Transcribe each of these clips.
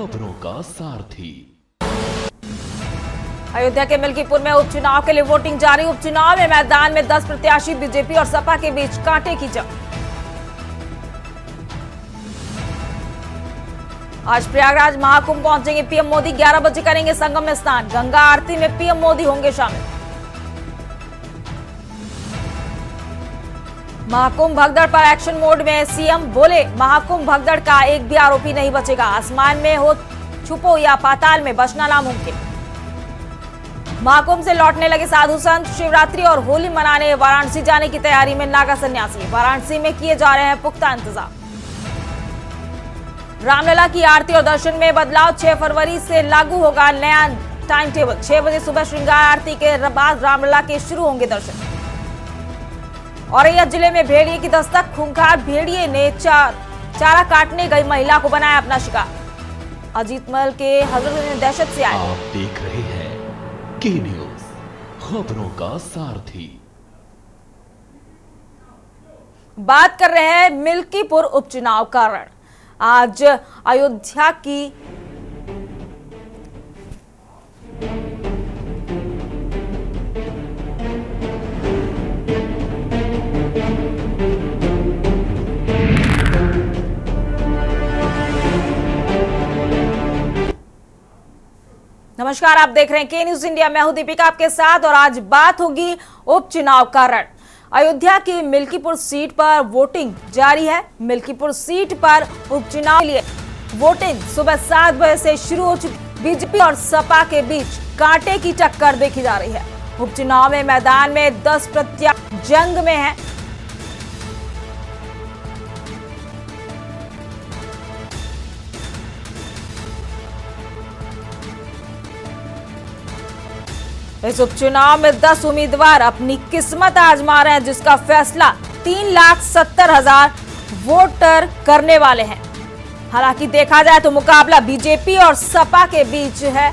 खबरों का सारथी। अयोध्या के मिल्कीपुर में उपचुनाव के लिए वोटिंग जारी। उपचुनाव में मैदान में 10 प्रत्याशी बीजेपी और सपा के बीच कांटे की जंग। आज प्रयागराज महाकुंभ पहुंचेंगे पीएम मोदी। 11 बजे करेंगे संगम में स्नान। गंगा आरती में पीएम मोदी होंगे शामिल। महाकुंभ भगदड़ पर एक्शन मोड में सीएम बोले, महाकुंभ भगदड़ का एक भी आरोपी नहीं बचेगा। आसमान में हो छुपो या पाताल में बचना नामुमकिन। महाकुंभ से लौटने लगे साधु संत। शिवरात्रि और होली मनाने वाराणसी जाने की तैयारी में नागा सन्यासी। वाराणसी में किए जा रहे हैं पुख्ता इंतजाम। रामलला की आरती और दर्शन में बदलाव। 6 फरवरी से लागू होगा नया टाइम टेबल। 6 बजे सुबह श्रृंगार आरती के बाद रामलला के शुरू होंगे दर्शन। औरैया जिले में भेड़िए की दस्तक। खूंखार भेड़िए ने चारा काटने गई महिला को बनाया अपना शिकार। अजीत महल के हजरत ने दहशत से आए। आप देख रहे हैं के न्यूज, खबरों का सारथी। बात कर रहे हैं मिल्कीपुर उपचुनाव का रण। आज अयोध्या की नमस्कार, आप देख रहे हैं के न्यूज इंडिया। मैं हूं दीपिका आपके साथ और आज बात होगी उपचुनाव का रण। अयोध्या की मिल्कीपुर सीट पर वोटिंग जारी है। मिल्कीपुर सीट पर उपचुनाव के लिए वोटिंग सुबह 7 बजे से शुरू हो चुकी। बीजेपी और सपा के बीच कांटे की टक्कर देखी जा रही है। उपचुनाव में मैदान में 10 प्रत्याशी जंग में है। इस उपचुनाव में 10 उम्मीदवार अपनी किस्मत आजमा रहे हैं, जिसका फैसला 3,70,000 वोटर करने वाले हैं। हालांकि देखा जाए तो मुकाबला बीजेपी और सपा के बीच है।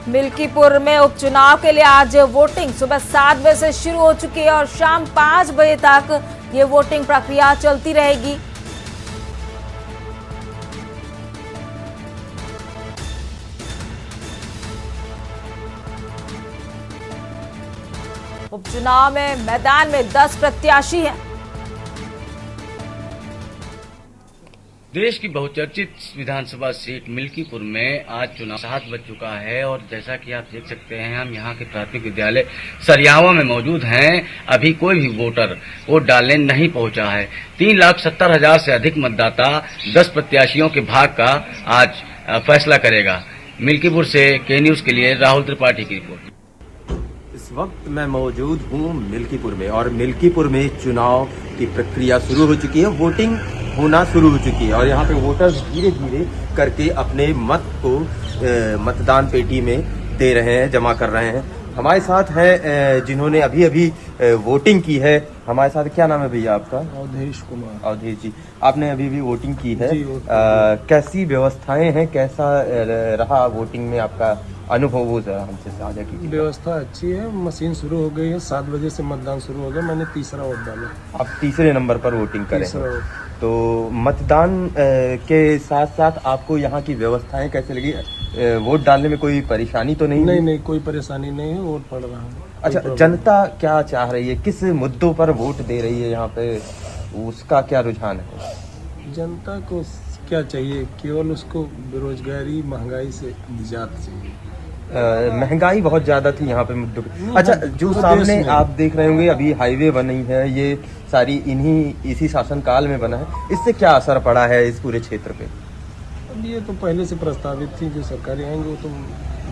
मिल्कीपुर में उपचुनाव के लिए आज वोटिंग सुबह 7 बजे से शुरू हो चुकी है और शाम 5 बजे तक ये वोटिंग प्रक्रिया चलती रहेगी। उपचुनाव में मैदान में 10 प्रत्याशी हैं। देश की बहुचर्चित विधानसभा सीट मिल्कीपुर में आज चुनाव 7 बज चुका है और जैसा कि आप देख सकते हैं, हम यहां के प्राथमिक विद्यालय सरियावा में मौजूद हैं। अभी कोई भी वोटर वोट डालने नहीं पहुंचा है। 3,70,000 से अधिक मतदाता 10 प्रत्याशियों के भाग का आज फैसला करेगा। मिल्कीपुर से के न्यूज के लिए राहुल त्रिपाठी की रिपोर्ट। इस वक्त मैं मौजूद हूं मिल्कीपुर में और मिल्कीपुर में चुनाव की प्रक्रिया शुरू हो चुकी है। वोटिंग होना शुरू हो चुकी है और यहाँ पे वोटर्स धीरे धीरे करके अपने मत को मतदान पेटी में दे रहे हैं, जमा कर रहे हैं। हमारे साथ हैं जिन्होंने अभी अभी वोटिंग की है। हमारे साथ, क्या नाम है भैया आपका? अवधेश कुमार। अवधेश जी, आपने अभी भी वोटिंग की है। कैसी व्यवस्थाएं हैं, कैसा रहा वोटिंग में आपका अनुभव, वो जरा हमसे साझा कीजिए। व्यवस्था अच्छी है। मशीन शुरू हो गई है। 7 बजे से मतदान शुरू हो गया। मैंने तीसरा वोट डाला। आप तीसरे नंबर पर वोटिंग करें। तो मतदान के साथ साथ आपको यहाँ की व्यवस्थाएं कैसे लगी? वोट डालने में कोई परेशानी तो नहीं? नहीं, कोई परेशानी नहीं है। वोट पड़ रहा है। अच्छा, जनता क्या चाह रही है, किस मुद्दों पर वोट दे रही है यहाँ पे, उसका क्या रुझान है? जनता को क्या चाहिए? केवल उसको बेरोजगारी, महंगाई से निजात चाहिए। महंगाई बहुत ज्यादा थी यहाँ पे मुद्दों पे। अच्छा, जो सामने आप देख रहे होंगे अभी हाईवे बनी है, ये सारी इसी शासनकाल में बना है। इससे क्या असर पड़ा है इस पूरे क्षेत्र पे? अब ये तो पहले से प्रस्तावित थी। जो सरकारें आएंगे वो तो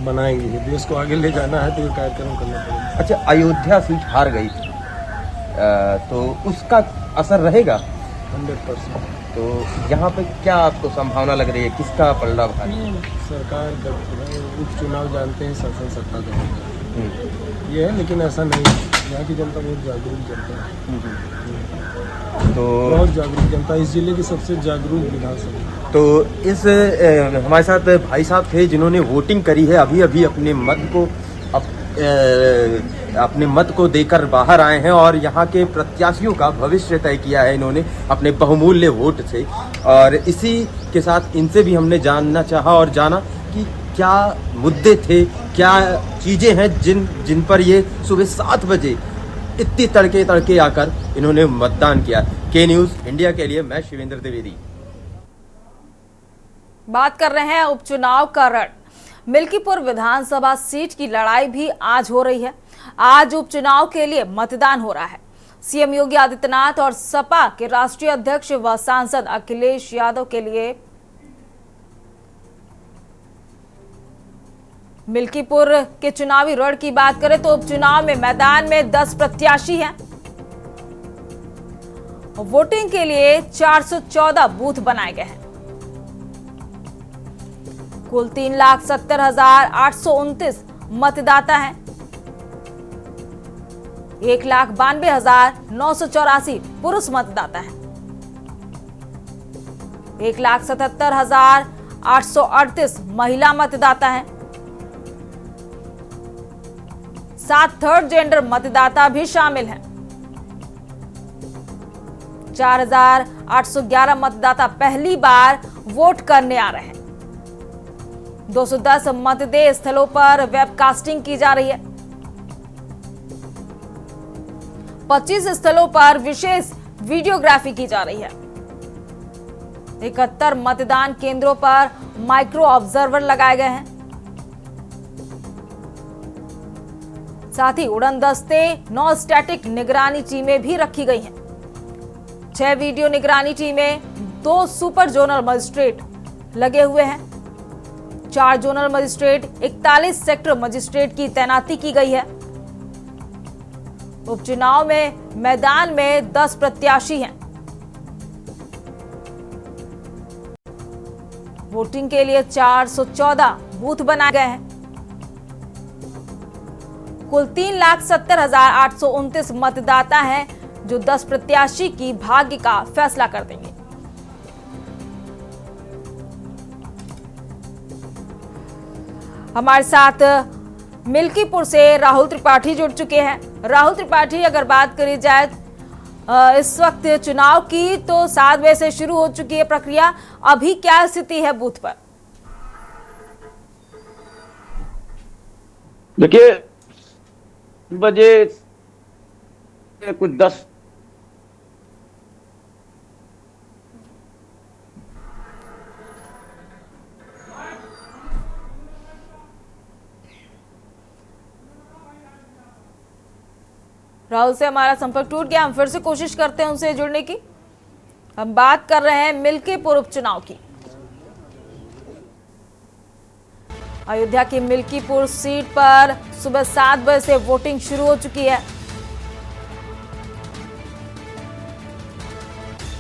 बनाएंगे। देश को आगे ले जाना है तो ये कार्यक्रम करना पड़ेगा। अच्छा, अयोध्या सीट हार गई थी, तो उसका असर रहेगा? 100%। तो यहाँ पे क्या आपको संभावना लग रही है, किसका पलड़ा भारी? सरकार उपचुनाव जानते हैं, शासन सत्ता का होगा हम्म। ये है, लेकिन ऐसा नहीं है। यहाँ की जनता बहुत जागरूक जनता है, तो बहुत जागरूक जनता, इस जिले की सबसे जागरूक विधानसभा। तो इस हमारे साथ भाई साहब थे जिन्होंने वोटिंग करी है, अभी अभी अपने मत को देकर बाहर आए हैं और यहाँ के प्रत्याशियों का भविष्य तय किया है इन्होंने अपने बहुमूल्य वोट से। और इसी के साथ इनसे भी हमने जानना चाहा और जाना कि क्या मुद्दे थे, क्या चीजें हैं जिन पर ये सुबह 7 बजे इतनी तड़के आकर इन्होंने मतदान किया। के न्यूज़ इंडिया के लिए मैं शिवेंद्र द्विवेदी। बात कर रहे हैं उपचुनाव का रण। मिल्कीपुर विधानसभा सीट की लड़ाई भी आज हो रही है। आज उपचुनाव के लिए मतदान हो रहा है। सीएम योगी आदित्यनाथ और सपा के राष्ट्रीय अध्यक्ष व सांसद अखिलेश यादव के लिए मिल्कीपुर के चुनावी रण की बात करें तो उपचुनाव में मैदान में 10 प्रत्याशी हैं। वोटिंग के लिए 414 बूथ बनाए गए हैं। कुल 3,70,829 मतदाता हैं। 1,92,984 पुरुष मतदाता हैं। 1,77,838 महिला मतदाता हैं। 7 थर्ड जेंडर मतदाता भी शामिल हैं। 4,811 मतदाता पहली बार वोट करने आ रहे हैं। 210 मतदेय स्थलों पर वेबकास्टिंग की जा रही है। 25 स्थलों पर विशेष वीडियोग्राफी की जा रही है। 71 मतदान केंद्रों पर माइक्रो ऑब्जर्वर लगाए गए हैं। साथ ही उड़न दस्ते 9 स्टैटिक निगरानी टीमें भी रखी गई हैं। 6 वीडियो निगरानी टीमें, 2 सुपर जोनल मजिस्ट्रेट लगे हुए हैं। 4 जोनल मजिस्ट्रेट, 41 सेक्टर मजिस्ट्रेट की तैनाती की गई है। उपचुनाव में मैदान में 10 प्रत्याशी हैं। वोटिंग के लिए 414 बूथ बनाए गए हैं। कुल 3,70,829 मतदाता हैं जो 10 प्रत्याशी की भाग्य का फैसला कर देंगे। हमारे साथ मिल्कीपुर से राहुल त्रिपाठी जुड़ चुके हैं। राहुल त्रिपाठी, अगर बात करी जाए इस वक्त चुनाव की तो 7 बजे से शुरू हो चुकी है प्रक्रिया, अभी क्या स्थिति है बूथ पर? देखिए, बजे कुछ 10 राहुल से हमारा संपर्क टूट गया। हम फिर से कोशिश करते हैं उनसे जुड़ने की। हम बात कर रहे हैं मिल्कीपुर उपचुनाव की। अयोध्या की मिल्कीपुर सीट पर सुबह 7 बजे से वोटिंग शुरू हो चुकी है।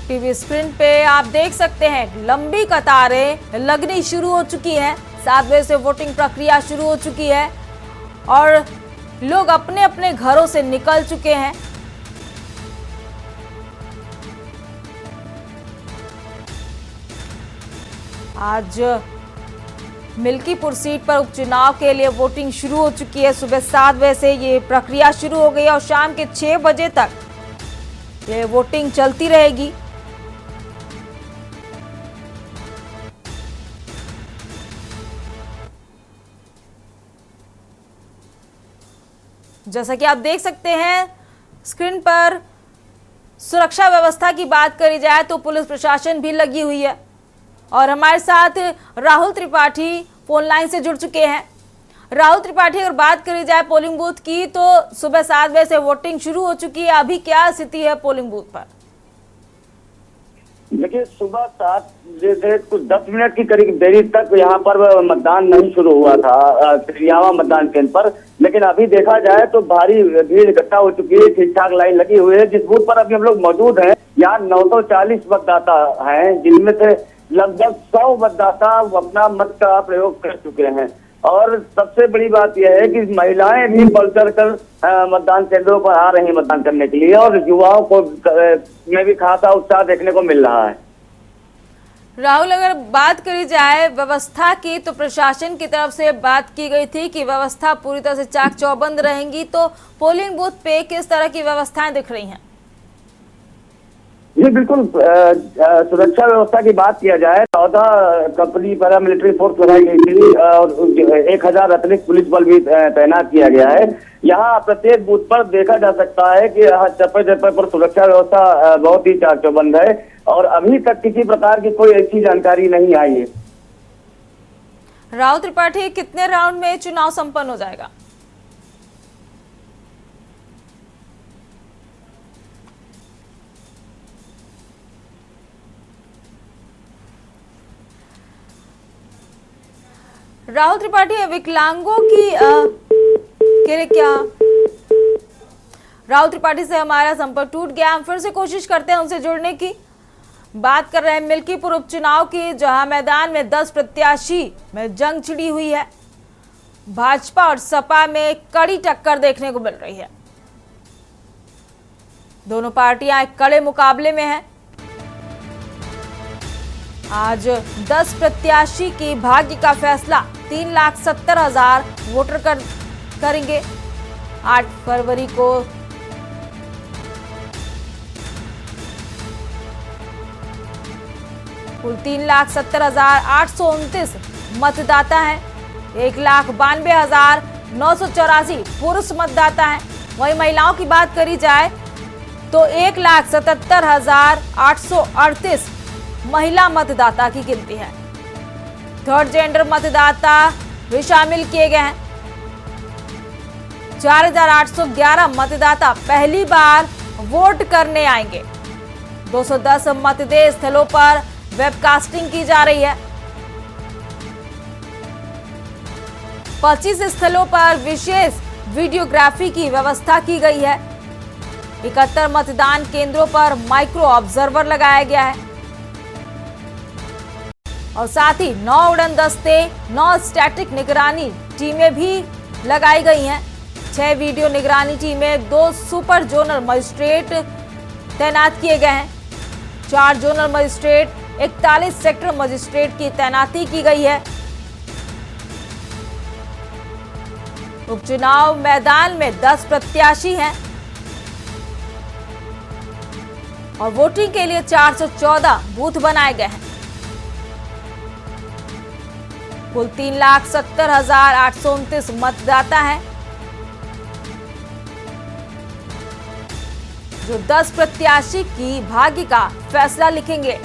टीवी स्क्रीन पे आप देख सकते हैं लंबी कतारें लगनी शुरू हो चुकी हैं। 7 बजे से वोटिंग प्रक्रिया शुरू हो चुकी है और लोग अपने अपने घरों से निकल चुके हैं। आज मिल्कीपुर सीट पर उपचुनाव के लिए वोटिंग शुरू हो चुकी है। सुबह 7 बजे से ये प्रक्रिया शुरू हो गई और शाम के 6 बजे तक ये वोटिंग चलती रहेगी। जैसा कि आप देख सकते हैं स्क्रीन पर, सुरक्षा व्यवस्था की बात करी जाए तो पुलिस प्रशासन भी लगी हुई है और हमारे साथ राहुल त्रिपाठी फोन लाइन से जुड़ चुके हैं। राहुल त्रिपाठी, अगर बात करी जाए पोलिंग बूथ की तो सुबह 7 बजे से वोटिंग शुरू हो चुकी है, अभी क्या स्थिति है पोलिंग बूथ पर? देखिए, सुबह 7 बजे से कुछ 10 मिनट की करीब देरी तक यहाँ पर मतदान नहीं शुरू हुआ था सरियावा मतदान केंद्र पर, लेकिन अभी देखा जाए तो भारी भीड़ इकट्ठा हो चुकी है। ठीक ठाक लाइन लगी हुई है। जिस बूथ पर अभी हम लोग मौजूद हैं यहाँ 940 मतदाता हैं, जिनमें से लगभग 100 मतदाता अपना मत का प्रयोग कर चुके हैं। और सबसे बड़ी बात यह है कि महिलाएं भी बढ़ चढ़ कर मतदान केंद्रों पर आ रही हैं मतदान करने के लिए, और युवाओं को में भी खासा उत्साह देखने को मिल रहा है। राहुल, अगर बात करी जाए व्यवस्था की, तो प्रशासन की तरफ से बात की गई थी कि व्यवस्था पूरी तरह से चाक चौबंद रहेंगी, तो पोलिंग बूथ पे किस तरह की व्यवस्थाएं दिख रही हैं? जी बिल्कुल, सुरक्षा व्यवस्था की बात किया जाए, 14 कंपनी पैरामिलिट्री फोर्स लगाई गई थी और 1000 अतिरिक्त पुलिस बल भी तैनात किया गया है। यहाँ प्रत्येक बूथ पर देखा जा सकता है कि चप्पे चप्पे पर सुरक्षा व्यवस्था बहुत ही चाक चौबंद है, और अभी तक किसी प्रकार की कोई ऐसी जानकारी नहीं आई है। राहुल त्रिपाठी, कितने राउंड में चुनाव संपन्न हो जाएगा? राहुल त्रिपाठी, विकलांगों की क्या राहुल त्रिपाठी से हमारा संपर्क टूट गया। हम फिर से कोशिश करते हैं उनसे जुड़ने की। बात कर रहे हैं मिल्कीपुर उपचुनाव की, जहां मैदान में 10 प्रत्याशी में जंग छिड़ी हुई है। भाजपा और सपा में कड़ी टक्कर देखने को मिल रही है। दोनों पार्टियां एक कड़े मुकाबले में हैं। आज 10 प्रत्याशी की भाग्य का फैसला 3,70,000 वोटर करेंगे। 8 फरवरी को कुल 3,70,829 मतदाता हैं। 1,92,984 पुरुष मतदाता हैं। वहीं महिलाओं की बात करी जाए तो 1,77,838 महिला मतदाता की गिनती है। थर्ड जेंडर मतदाता भी शामिल किए गए हैं। 4,811 मतदाता पहली बार वोट करने आएंगे। 210 मतदेय स्थलों पर वेबकास्टिंग की जा रही है। 25 स्थलों पर विशेष वीडियोग्राफी की व्यवस्था की गई है। 71 मतदान केंद्रों पर माइक्रो ऑब्जर्वर लगाया गया है और साथ ही 9 उड़न दस्ते, 9 स्टैटिक निगरानी टीमें भी लगाई गई हैं। 6 वीडियो निगरानी टीमें, 2 सुपर जोनल मजिस्ट्रेट तैनात किए गए हैं। 4 जोनल मजिस्ट्रेट, 41 सेक्टर मजिस्ट्रेट की तैनाती की गई है। उपचुनाव मैदान में 10 प्रत्याशी हैं और वोटिंग के लिए 414 बूथ बनाए गए हैं। कुल 3,70,829 मतदाता हैं, जो 10 प्रत्याशी की भाग्य का फैसला लिखेंगे।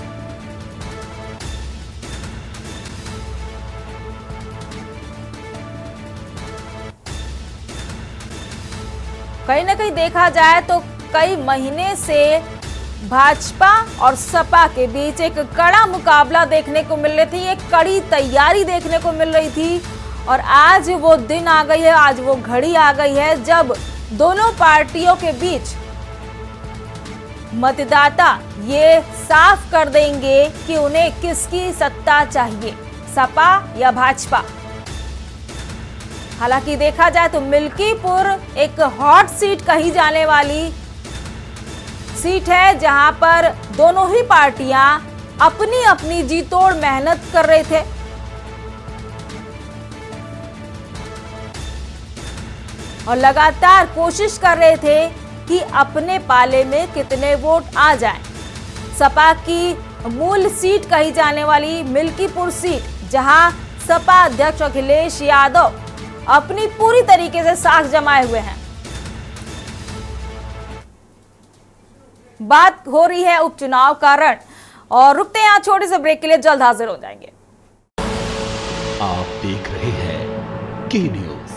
कहीं ना कहीं देखा जाए तो कई महीने से भाजपा और सपा के बीच एक कड़ा मुकाबला देखने को मिल रही थी, एक कड़ी तैयारी देखने को मिल रही थी। और आज वो दिन आ गई है, आज वो घड़ी आ गई है जब दोनों पार्टियों के बीच मतदाता ये साफ कर देंगे कि उन्हें किसकी सत्ता चाहिए, सपा या भाजपा। हालांकि देखा जाए तो मिल्कीपुर एक हॉट सीट कही जाने वाली सीट है, जहां पर दोनों ही पार्टियां अपनी अपनी जी तोड़ मेहनत कर रहे थे। और लगातार कोशिश कर रहे थे कि अपने पाले में कितने वोट आ जाएं। सपा की मूल सीट कही जाने वाली मिल्कीपुर सीट, जहां सपा अध्यक्ष अखिलेश यादव अपनी पूरी तरीके से साख जमाए हुए हैं। बात हो रही है उपचुनाव का रण, और रुकते हैं यहाँ छोटे से ब्रेक के लिए, जल्द हाजिर हो जाएंगे। आप देख रहे हैं के न्यूज,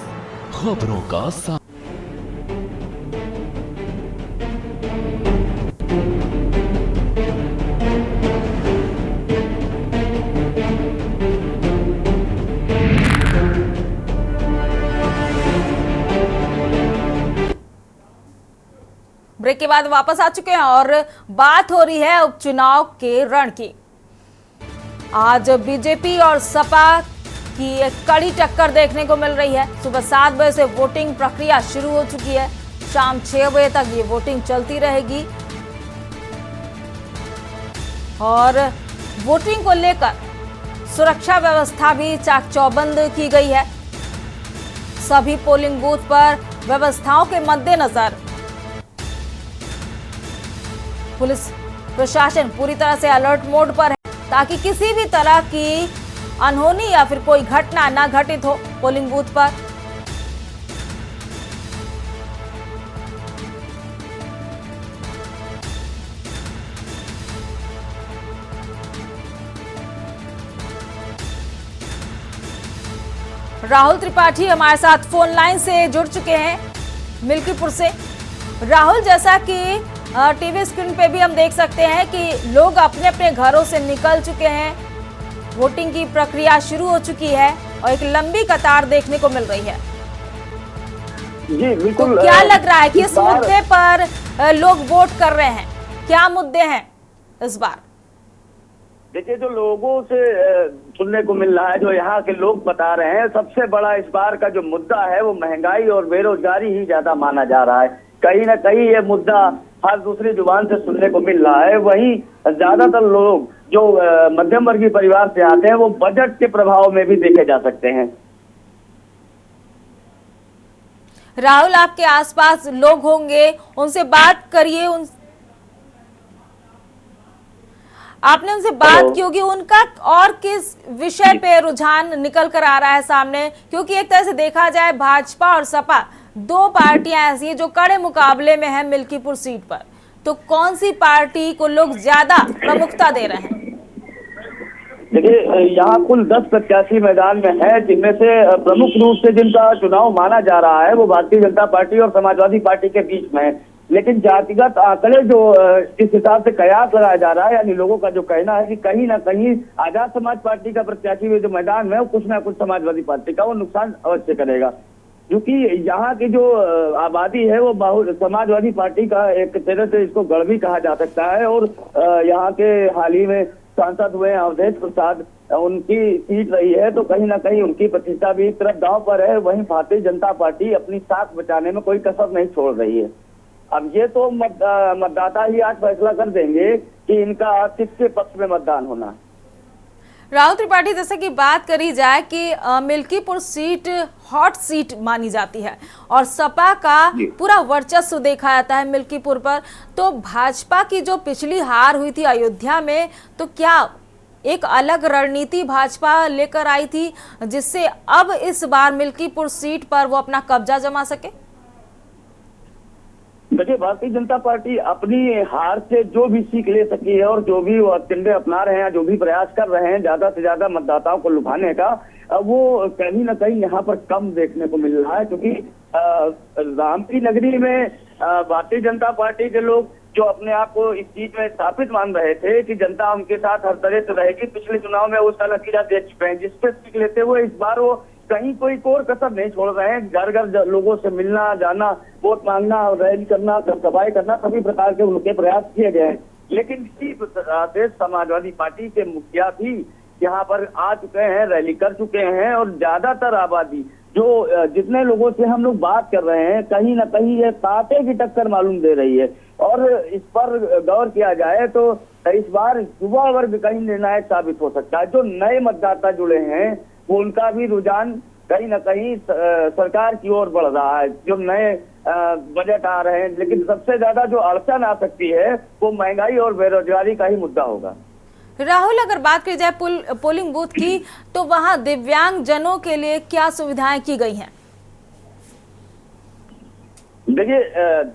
खबरों का साथ। ब्रेक ब्रेक के बाद वापस आ चुके हैं और बात हो रही है उपचुनाव के रण की। आज बीजेपी और सपा की एक कड़ी टक्कर देखने को मिल रही है। सुबह 7 बजे से वोटिंग प्रक्रिया शुरू हो चुकी है। शाम 6 बजे तक ये वोटिंग चलती रहेगी और वोटिंग को लेकर सुरक्षा व्यवस्था भी चाक चौबंद की गई है। सभी पोलिंग बूथ पर व्यवस्थाओं के मद्देनजर पुलिस प्रशासन पूरी तरह से अलर्ट मोड पर है ताकि किसी भी तरह की अनहोनी या फिर कोई घटना न घटित हो पोलिंग बूथ पर। राहुल त्रिपाठी हमारे साथ फोन लाइन से जुड़ चुके हैं मिल्कीपुर से। राहुल, जैसा कि टीवी स्क्रीन पे भी हम देख सकते हैं कि लोग अपने अपने घरों से निकल चुके हैं, वोटिंग की प्रक्रिया शुरू हो चुकी है और एक लंबी कतार देखने को मिल रही है। जी बिल्कुल। तो क्या लग रहा है कि इस मुद्दे पर लोग वोट कर रहे हैं? क्या मुद्दे हैं इस बार? देखिए, जो लोगों से सुनने को मिल रहा है, जो यहाँ के लोग बता रहे हैं, सबसे बड़ा इस बार का जो मुद्दा है वो महंगाई और बेरोजगारी ही ज्यादा माना जा रहा है। कहीं ना कहीं ये मुद्दा हर दूसरी जुबान से सुनने को मिल रहा है। वहीं ज्यादातर लोग जो मध्यम वर्गीय परिवार से आते हैं वो बजट के प्रभाव में भी देखे जा सकते हैं। राहुल, आपके आसपास लोग होंगे, उनसे बात करिए। आपने उनसे बात की होगी, उनका और किस विषय पे रुझान निकल कर आ रहा है सामने? क्योंकि एक तरह से देखा जाए भाजपा और सपा दो पार्टियां ऐसी हैं जो कड़े मुकाबले में है मिल्कीपुर सीट पर, तो कौन सी पार्टी को लोग ज्यादा प्रमुखता दे रहे हैं? देखिए, यहाँ कुल 10 प्रत्याशी मैदान में है, जिनमें से प्रमुख रूप से जिनका चुनाव माना जा रहा है वो भारतीय जनता पार्टी और समाजवादी पार्टी के बीच में है। लेकिन जातिगत आंकड़े जो इस हिसाब से कयास लगाया जा रहा है, यानी लोगों का जो कहना है कि कहीं ना कहीं आजाद समाज पार्टी का प्रत्याशी भी जो मैदान में है कुछ ना कुछ समाजवादी पार्टी का वो नुकसान अवश्य करेगा, क्योंकि यहाँ की जो आबादी है वो बहुत समाजवादी पार्टी का एक तरह से इसको गढ़ भी कहा जा सकता है। और यहाँ के हाल ही में सांसद हुए अवधेश प्रसाद, उनकी सीट रही है, तो कहीं ना कहीं उनकी प्रतिष्ठा भी एक तरफ दांव पर है। वहीं भारतीय जनता पार्टी अपनी साख बचाने में कोई कसर नहीं छोड़ रही है। अब ये तो मतदाता ही आज फैसला कर देंगे कि इनका किसके पक्ष में मतदान होना है। राहुल त्रिपाठी, जैसे कि बात करी जाए कि मिल्कीपुर सीट हॉट सीट मानी जाती है और सपा का पूरा वर्चस्व देखा जाता है मिल्कीपुर पर, तो भाजपा की जो पिछली हार हुई थी अयोध्या में, तो क्या एक अलग रणनीति भाजपा लेकर आई थी जिससे अब इस बार मिल्कीपुर सीट पर वो अपना कब्जा जमा सके? देखिए, भारतीय जनता पार्टी अपनी हार से जो भी सीख ले सकी है और जो भी वो हथकंडे अपना रहे हैं, जो भी प्रयास कर रहे हैं ज्यादा से ज्यादा मतदाताओं को लुभाने का, वो कहीं ना कहीं यहाँ पर कम देखने को मिल रहा है। क्योंकि राम की नगरी में भारतीय जनता पार्टी के लोग जो अपने आप को इस चीज में स्थापित मान रहे थे कि जनता उनके साथ हर तरह से रहेगी, पिछले चुनाव में उसका नतीजा देख चुके हैं, जिसपे सीख लेते हुए इस बार वो कहीं कोई कोर कसर नहीं छोड़ रहे हैं। घर घर लोगों से मिलना जाना, वोट मांगना, रैली करना, सभाएं करना, सभी प्रकार के उनके प्रयास किए गए हैं। लेकिन इसी तरह से समाजवादी पार्टी के मुखिया भी यहाँ पर आ चुके हैं, रैली कर चुके हैं और ज्यादातर आबादी जो जितने लोगों से हम लोग बात कर रहे हैं, कहीं ना कहीं ये कांटे की टक्कर मालूम दे रही है। और इस पर गौर किया जाए तो इस बार युवा वर्ग कहीं निर्णायक साबित हो सकता है। जो नए मतदाता जुड़े हैं वो उनका भी रुझान कहीं ना कहीं सरकार की ओर बढ़ रहा है। जो नए बजट आ रहे हैं, लेकिन सबसे ज्यादा जो अड़चन आ सकती है वो महंगाई और बेरोजगारी का ही मुद्दा होगा। राहुल, अगर बात की जाए पोलिंग बूथ की, तो वहां दिव्यांग जनों के लिए क्या सुविधाएं की गई हैं? देखिए,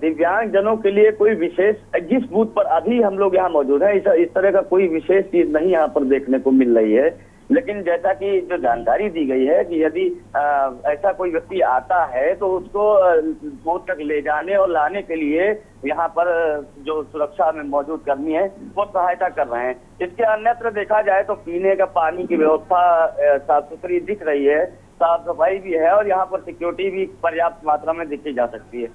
दिव्यांग जनों के लिए कोई विशेष, जिस बूथ पर अभी हम लोग यहाँ मौजूद हैं, इस तरह का कोई विशेष चीज नहीं यहाँ पर देखने को मिल रही है। लेकिन जैसा कि जो जानकारी दी गई है कि यदि ऐसा कोई व्यक्ति आता है तो उसको बूथ तक ले जाने और लाने के लिए यहाँ पर जो सुरक्षा में मौजूद कर्मी है वो सहायता कर रहे हैं। इसके अन्यत्र देखा जाए तो पीने का पानी की व्यवस्था साफ सुथरी दिख रही है, साफ सफाई भी है और यहाँ पर सिक्योरिटी भी पर्याप्त मात्रा में देखी जा सकती है।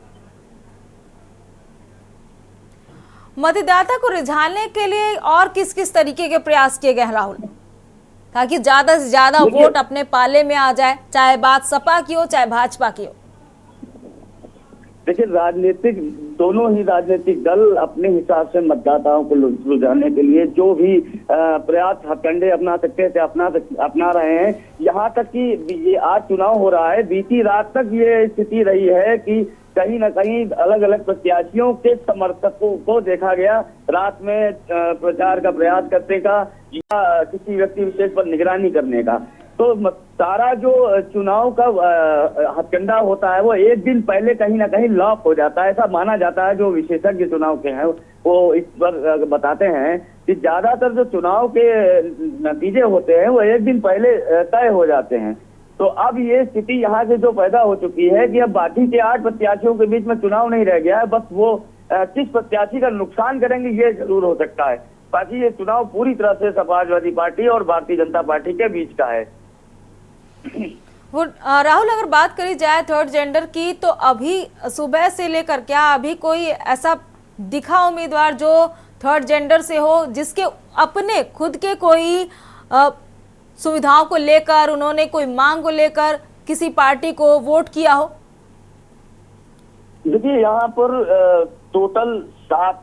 मतदाता को रिझाने के लिए और किस किस तरीके के प्रयास किए गए हैं राहुल, ताकि ज्यादा से ज्यादा वोट अपने पाले में आ जाए, चाहे बात सपा की हो चाहे भाजपा की हो? देखिए, दोनों ही राजनीतिक दल अपने हिसाब से मतदाताओं को लुभाने के लिए जो भी प्रयास हथकंडे अपना सकते थे अपना रहे हैं। यहाँ तक कि ये आज चुनाव हो रहा है, बीती रात तक ये स्थिति रही है कि कहीं न कहीं अलग अलग प्रत्याशियों के समर्थकों को देखा गया रात में प्रचार का प्रयास करने का या किसी व्यक्ति विशेष पर निगरानी करने का। तो सारा जो चुनाव का हथकंडा होता है वो एक दिन पहले कहीं ना कहीं लॉक हो जाता है, ऐसा माना जाता है। जो विशेषज्ञ चुनाव के हैं वो इस पर बताते हैं कि ज्यादातर जो चुनाव के नतीजे होते हैं वो एक दिन पहले तय हो जाते हैं। तो अब ये स्थिति यहाँ से जो पैदा हो चुकी है कि अब बाकी के 8 प्रत्याशियों के बीच में चुनाव नहीं रह गया है, बस वो किस प्रत्याशी का नुकसान करेंगे ये जरूर हो सकता है। बाकी ये चुनाव पूरी तरह से समाजवादी पार्टी और भारतीय जनता पार्टी के बीच का है। वो राहुल, अगर बात करी जाए थर्ड जेंडर की, तो अभी सुबह से लेकर क्या अभी कोई ऐसा दिखा उम्मीदवार जो थर्ड जेंडर से हो, जिसके अपने खुद के कोई सुविधाओं को लेकर, उन्होंने कोई मांग को लेकर किसी पार्टी को वोट किया हो? देखिए, यहाँ पर टोटल 7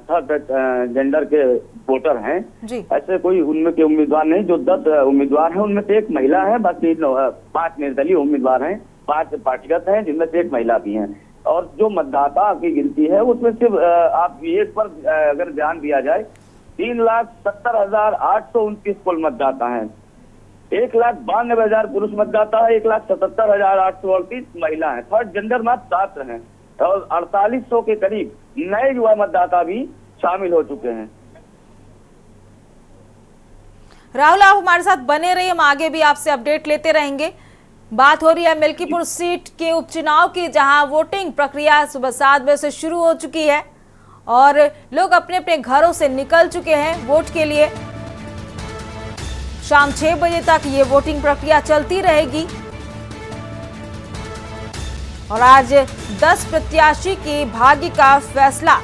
थर्ड जेंडर के वोटर हैं जी। ऐसे कोई उनमें के उम्मीदवार नहीं। जो 10 उम्मीदवार हैं उनमें से एक महिला है, बाकी 5 निर्दलीय उम्मीदवार हैं, 5 पार्टीगत हैं जिनमें से एक महिला भी है। और जो मतदाता की गिनती है उसमें सिर्फ आप एक पर अगर ध्यान दिया जाए 3,70,829 कुल मतदाता हैं, 1,92,000 पुरुष मतदाता है, 1,77,838 महिला है। थर्ड जेंडर मात्र 7 हैं और 4800 के करीब नए युवा मतदाता भी शामिल हो चुके हैं। राहुल, आप हमारे साथ बने रहिए, हम आगे भी आपसे अपडेट लेते रहेंगे। बात हो रही है मिल्कीपुर सीट के उपचुनाव की, जहां वोटिंग प्रक्रिया सुबह 7 बजे से शुरू हो चुकी है और लोग अपने अपने घरों से निकल चुके हैं वोट के लिए। शाम 6 बजे तक ये वोटिंग प्रक्रिया चलती रहेगी और आज 10 प्रत्याशी के भाग्य का फैसला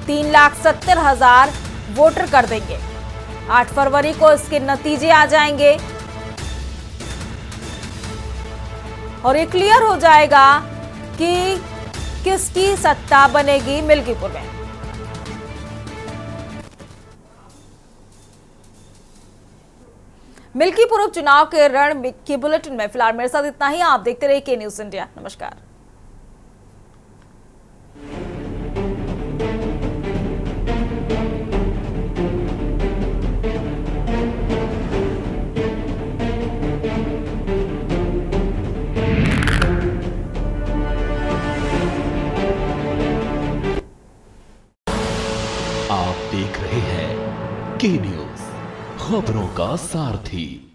3,70,000 वोटर कर देंगे। 8 फरवरी को इसके नतीजे आ जाएंगे और ये क्लियर हो जाएगा कि किसकी सत्ता बनेगी मिल्कीपुर में। मिल्कीपुर उपचुनाव के रण के बुलेटिन में फिलहाल मेरे साथ इतना ही। आप देखते रहिए के न्यूज़ इंडिया। नमस्कार। आप देख रहे हैं के न्यूज़, खबरों का सारथी।